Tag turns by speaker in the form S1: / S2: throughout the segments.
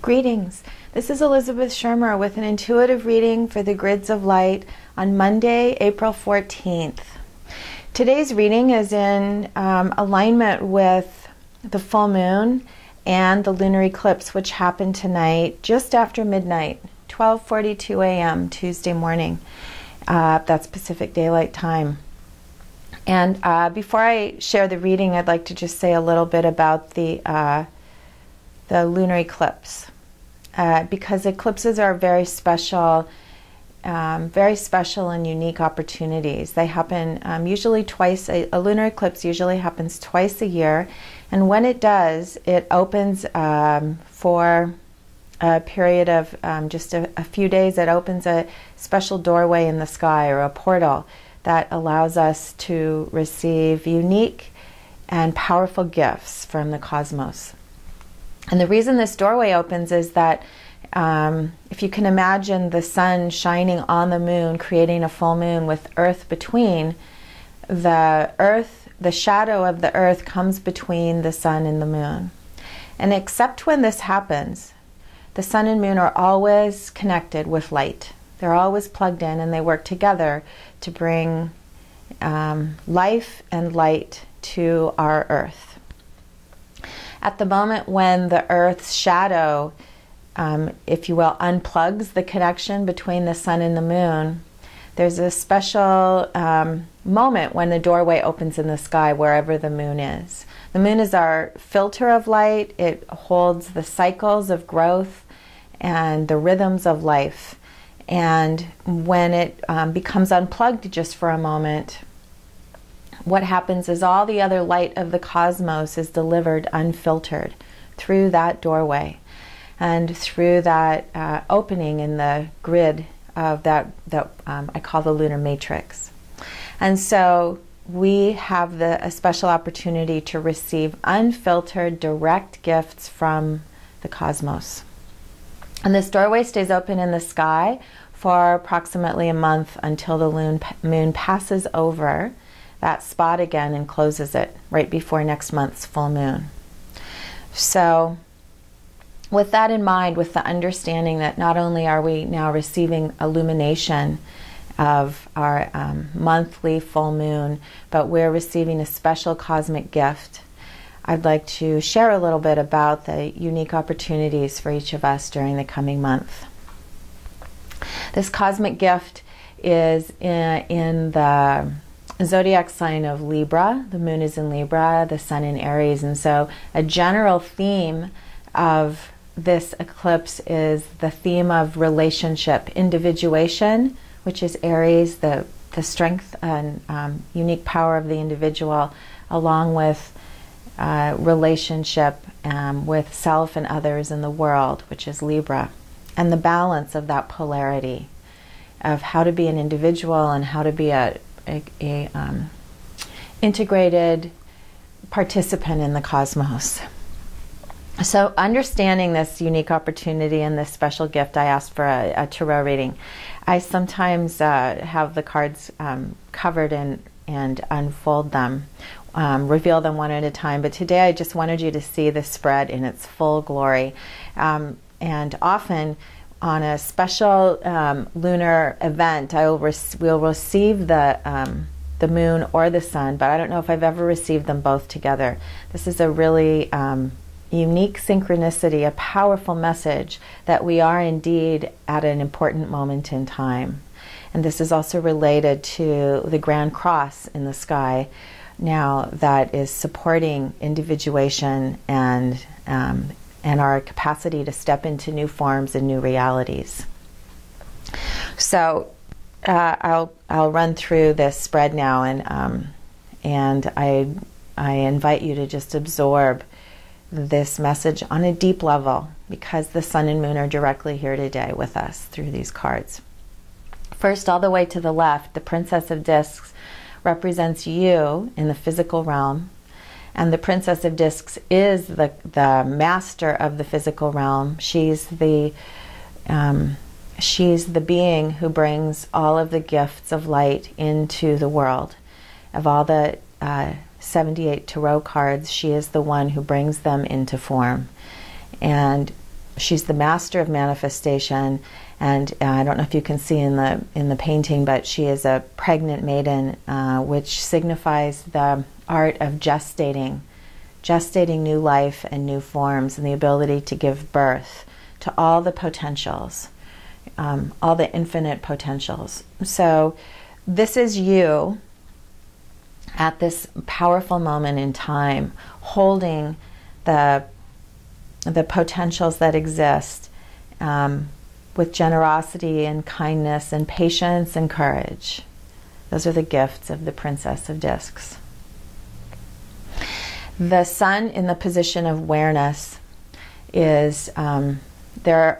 S1: Greetings. This is Elizabeth Shermer with an intuitive reading for the grids of light on Monday, April 14th. Today's reading is in alignment with the full moon and the lunar eclipse, which happened tonight just after midnight, 12:42 a.m. Tuesday morning. That's Pacific Daylight Time. And before I share the reading, I'd like to just say a little bit about the lunar eclipse, because eclipses are very special and unique opportunities. They happen usually twice. A lunar eclipse usually happens twice a year, and when it does, it opens for a period of just a few days. It opens a special doorway in the sky, or a portal, that allows us to receive unique and powerful gifts from the cosmos. And the reason this doorway opens is that if you can imagine the sun shining on the moon, creating a full moon with Earth between, the shadow of the Earth comes between the sun and the moon. And except when this happens, the sun and moon are always connected with light. They're always plugged in, and they work together to bring life and light to our Earth. At the moment when the Earth's shadow, if you will, unplugs the connection between the sun and the moon, there's a special moment when the doorway opens in the sky wherever the moon is. The moon is our filter of light. It holds the cycles of growth and the rhythms of life. And when it becomes unplugged just for a moment, what happens is all the other light of the cosmos is delivered unfiltered through that doorway and through that opening in the grid of that I call the lunar matrix. And so we have a special opportunity to receive unfiltered direct gifts from the cosmos. And this doorway stays open in the sky for approximately a month until the moon passes over that spot again and closes it right before next month's full moon. So with that in mind, with the understanding that not only are we now receiving illumination of our monthly full moon, but we're receiving a special cosmic gift, I'd like to share a little bit about the unique opportunities for each of us during the coming month. This cosmic gift is in the zodiac sign of Libra. The moon is in Libra, the sun in Aries, and so a general theme of this eclipse is the theme of relationship, individuation, which is Aries, the strength and unique power of the individual, along with relationship with self and others in the world, which is Libra, and the balance of that polarity of how to be an individual and how to be a integrated participant in the cosmos. So understanding this unique opportunity and this special gift, I asked for a tarot reading. I sometimes have the cards covered and unfold them, reveal them one at a time, but today I just wanted you to see the spread in its full glory. And often on a special lunar event, we'll receive the moon or the sun, but I don't know if I've ever received them both together. This is a really unique synchronicity, a powerful message that we are indeed at an important moment in time. And this is also related to the Grand Cross in the sky now that is supporting individuation and our capacity to step into new forms and new realities. So I'll run through this spread now, and I invite you to just absorb this message on a deep level, because the sun and moon are directly here today with us through these cards. First, all the way to the left, the Princess of Discs represents you in the physical realm, and the Princess of Discs is the master of the physical realm. She's the being who brings all of the gifts of light into the world. Of all the 78 tarot cards, she is the one who brings them into form. And she's the master of manifestation, and I don't know if you can see in the painting, but she is a pregnant maiden, which signifies the art of gestating new life and new forms, and the ability to give birth to all the potentials, all the infinite potentials. So this is you at this powerful moment in time, holding the potentials that exist, with generosity and kindness and patience and courage. Those are the gifts of the Princess of Discs. The sun in the position of awareness is, there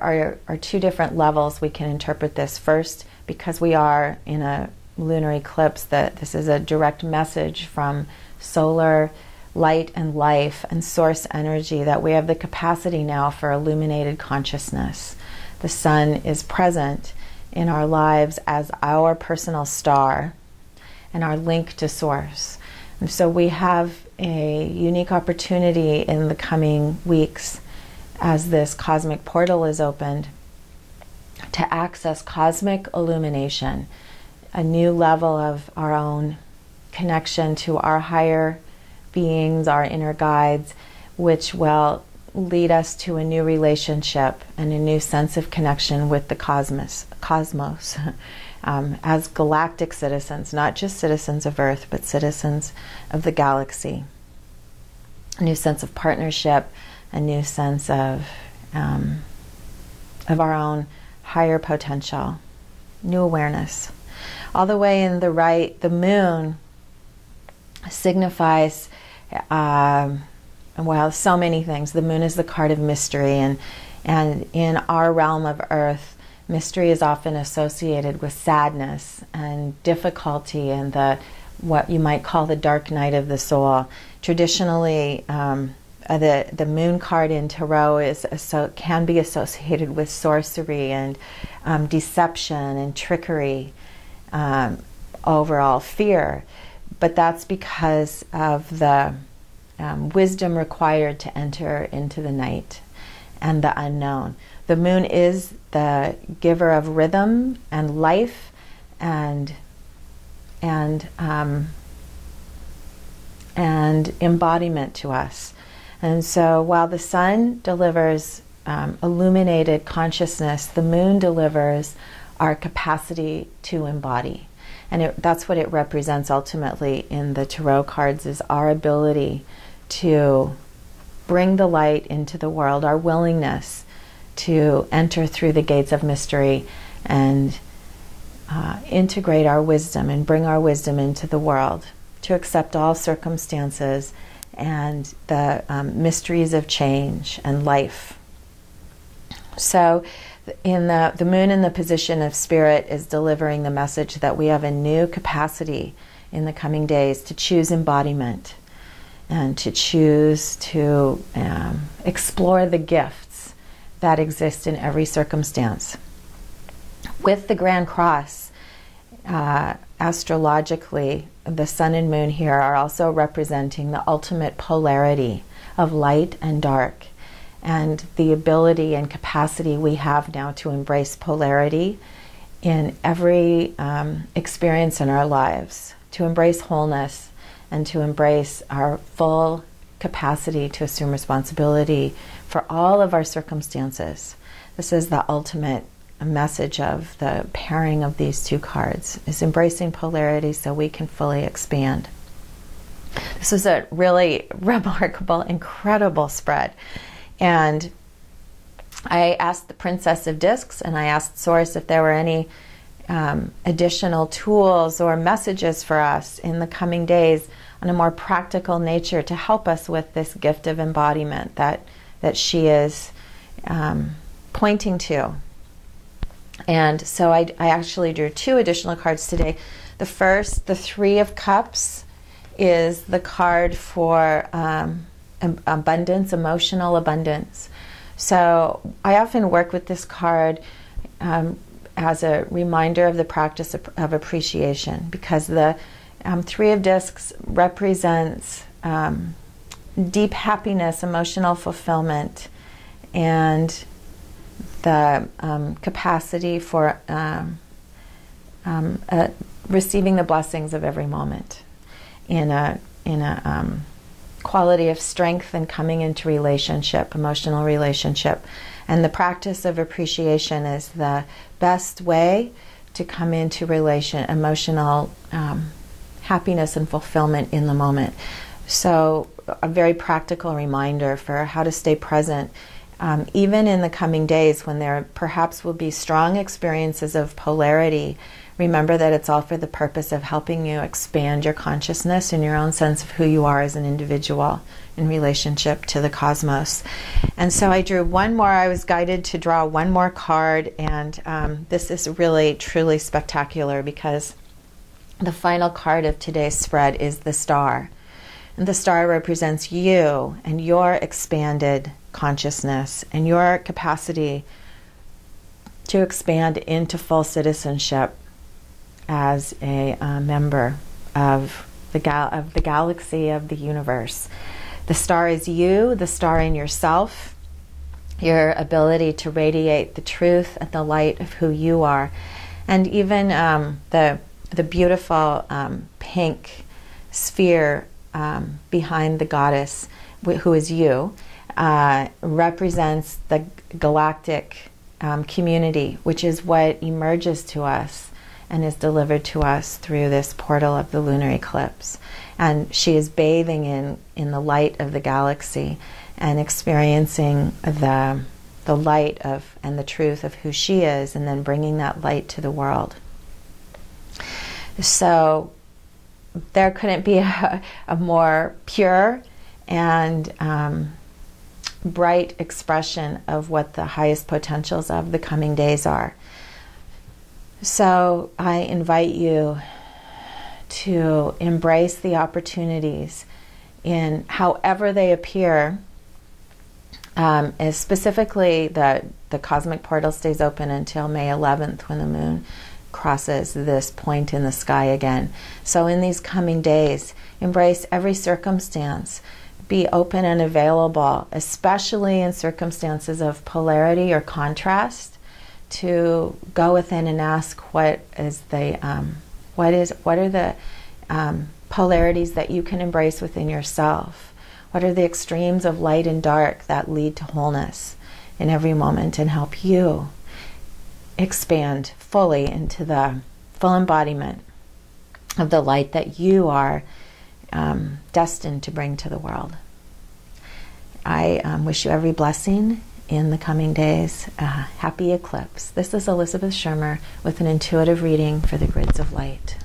S1: are two different levels we can interpret this. First, because we are in a lunar eclipse, that this is a direct message from solar light and life and source energy, that we have the capacity now for illuminated consciousness. The sun is present in our lives as our personal star and our link to source. And so we have a unique opportunity in the coming weeks, as this cosmic portal is opened, to access cosmic illumination, a new level of our own connection to our higher beings, our inner guides, which will lead us to a new relationship and a new sense of connection with the cosmos as galactic citizens, not just citizens of Earth, but citizens of the galaxy. A new sense of partnership, a new sense of our own higher potential, new awareness. All the way in the right, the moon signifies, well, so many things. The moon is the card of mystery, and in our realm of Earth, mystery is often associated with sadness and difficulty and what you might call the dark night of the soul. Traditionally, the moon card in tarot can be associated with sorcery and deception and trickery, overall fear. But that's because of the wisdom required to enter into the night and the unknown. The moon is the giver of rhythm and life and embodiment to us. And so while the sun delivers illuminated consciousness, the moon delivers our capacity to embody. And that's what it represents ultimately in the tarot cards, is our ability to bring the light into the world, our willingness to enter through the gates of mystery and integrate our wisdom and bring our wisdom into the world, to accept all circumstances and the mysteries of change and life. So in the moon in the position of spirit is delivering the message that we have a new capacity in the coming days to choose embodiment and to choose to explore the gifts that exist in every circumstance. With the Grand Cross, astrologically, the sun and moon here are also representing the ultimate polarity of light and dark, and the ability and capacity we have now to embrace polarity in every experience in our lives, to embrace wholeness and to embrace our full capacity to assume responsibility for all of our circumstances. This is the ultimate message of the pairing of these two cards, is embracing polarity so we can fully expand. This is a really remarkable, incredible spread. And I asked the Princess of Discs and I asked Source if there were any additional tools or messages for us in the coming days on a more practical nature to help us with this gift of embodiment that she is pointing to. And so I actually drew two additional cards today. The first, the Three of Cups, is the card for abundance, emotional abundance. So I often work with this card as a reminder of the practice of appreciation, because the Three of Discs represents deep happiness, emotional fulfillment, and the capacity for receiving the blessings of every moment in a quality of strength and coming into relationship, emotional relationship. And the practice of appreciation is the best way to come into emotional happiness and fulfillment in the moment. So a very practical reminder for how to stay present, even in the coming days when there perhaps will be strong experiences of polarity. Remember that it's all for the purpose of helping you expand your consciousness and your own sense of who you are as an individual in relationship to the cosmos. And so I drew one more. I was guided to draw one more card, and this is really, truly spectacular because the final card of today's spread is the star. And the star represents you and your expanded consciousness and your capacity to expand into full citizenship as a member of the galaxy, of the universe. The star is you, the star in yourself, your ability to radiate the truth and the light of who you are. And even the beautiful pink sphere behind the goddess, who is you, represents the galactic community, which is what emerges to us and is delivered to us through this portal of the lunar eclipse. And she is bathing in the light of the galaxy and experiencing the light of and the truth of who she is, and then bringing that light to the world. So there couldn't be a more pure and bright expression of what the highest potentials of the coming days are. So I invite you to embrace the opportunities in however they appear. As specifically, the cosmic portal stays open until May 11th, when the moon crosses this point in the sky again. So in these coming days, embrace every circumstance. Be open and available, especially in circumstances of polarity or contrast, to go within and ask what are the polarities that you can embrace within yourself. What are the extremes of light and dark that lead to wholeness in every moment and help you expand fully into the full embodiment of the light that you are destined to bring to the world. I wish you every blessing in the coming days. Happy eclipse. This is Elizabeth Shermer with an intuitive reading for the Grids of Light.